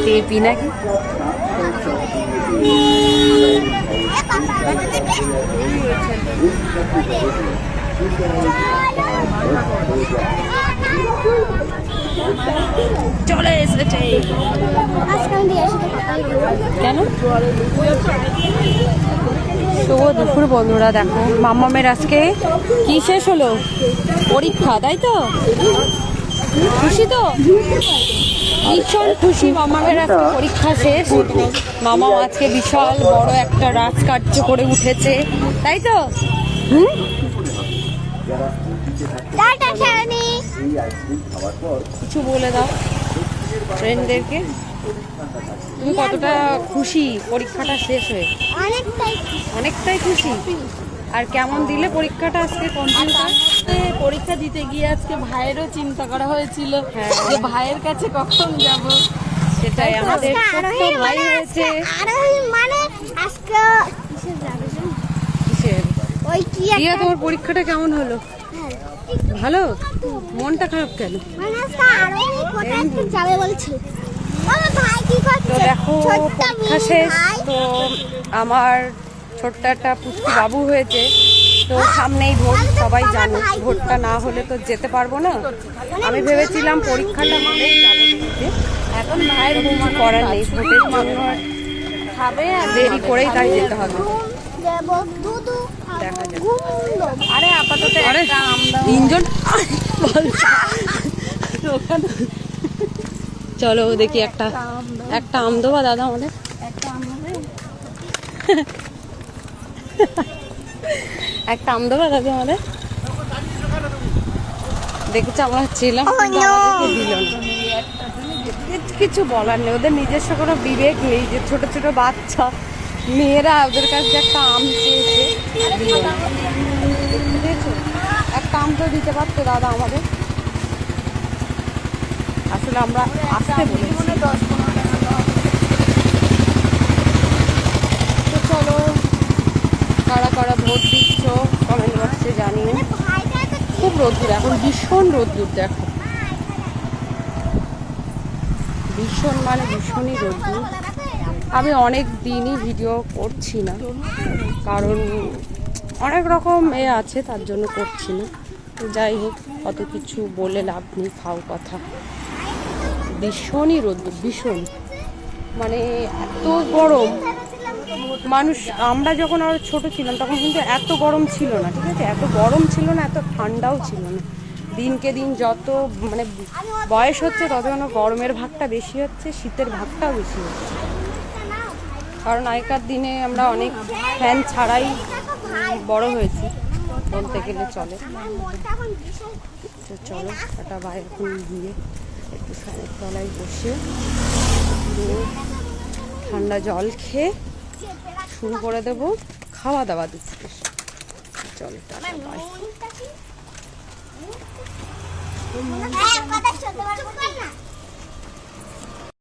দেবী নাকি? চলে এসেছে। কেন? শুভ দুপুর বন্ধুরা, দেখো মাম্মামের আজকে কি শেষ হলো? পরীক্ষা, তাই তো? খুশি তো? ভীষণ খুশি, মামামের আজকে পরীক্ষা শেষ। মামা আজকে বিশাল বড় একটা রাজকার্য করে উঠেছে, তাই তো? কিছু বলে দাও ফ্রেন্ডদেরকে, তুমি কতটা খুশি পরীক্ষাটা শেষ হয়ে? অনেকটাই খুশি। আর কেমন দিলে পরীক্ষাটা আজকে? কম্পিউটার পরীক্ষা দিতে গিয়ে আজকে ভাইয়েরও চিন্তা করা হয়েছিল যে ভাইয়ের কাছে কখন যাব। সেটাই, আমাদের ছোট্ট ভাই হয়েছে। কিসের? তোমার পরীক্ষাটা কেমন হলো? ভালো? মনটা খারাপ কেন? তো দেখো পরীক্ষা শেষ, তো আমার ছোট্ট একটা পুষ্টি বাবু হয়েছে। তো সামনেই ভোট, সবাই জানো, ভোটটা না হলে তো যেতে পারবো না। আমি ভেবেছিলাম পরীক্ষাটা হলেই যাবো দিতে, এখন ভাইয়ের কিছু করার নেই, ভোটের জন্য খাবে আর দেরি করেই তাই যেতে হবে। দেখা যাক। আরে আপাতত তিনজন চলো দেখি, একটা আম দেবা দাদা আমাদের? একটা আম দেবা দাদা আমাদের? দেখেছি আমরা ছিলাম, দিল না। কিছু বলার নেই, ওদের নিজস্ব কোনো বিবেক নেই যে ছোট ছোট বাচ্চা মেয়েরা ওদের কাছে একটা আম চেয়েছে, দিল না। বুঝেছো? একটা আম তো দিতে পারতো দাদা আমাদের। আসলে আমরা আসতে বলেছি। তো চলো, কারা কারা ভোট দিচ্ছ কমেন্ট বক্সে জানিও। খুব রোদ্দুর এখন, ভীষণ রোদ্দুর, দেখো ভীষণ মানে ভীষণই রোদ্দুর। আমি অনেক দিনই ভিডিও করছি না, কারণ অনেক রকম আছে, তার জন্য করছি না। যাই হোক, অত কিছু বলে লাভ নেই, ফাও কথা। ভীষণই রোদ্দুর, ভীষণ মানে এত গরম। মানুষ, আমরা যখন আরো ছোট ছিলাম তখন কিন্তু এত গরম ছিল না, ঠিক আছে? এত গরম ছিল না, এত ঠান্ডাও ছিল না। দিনকে দিন যত মানে বয়স হচ্ছে তত যেন গরমের ভাগটা বেশি হচ্ছে, শীতের ভাগটাও বেশি হচ্ছে। কারণ আগেকার দিনে আমরা অনেক ফ্যান ছাড়াই বড় হয়েছি বলতে গেলে চলে। তো চলো, একটা বাইরে এখন গিয়ে একটু ফ্যানের তলায় বসে ঠান্ডা জল খেয়ে শুরু করে দেবো খাওয়া দাওয়া দিচ্ছে। চলো, বাই।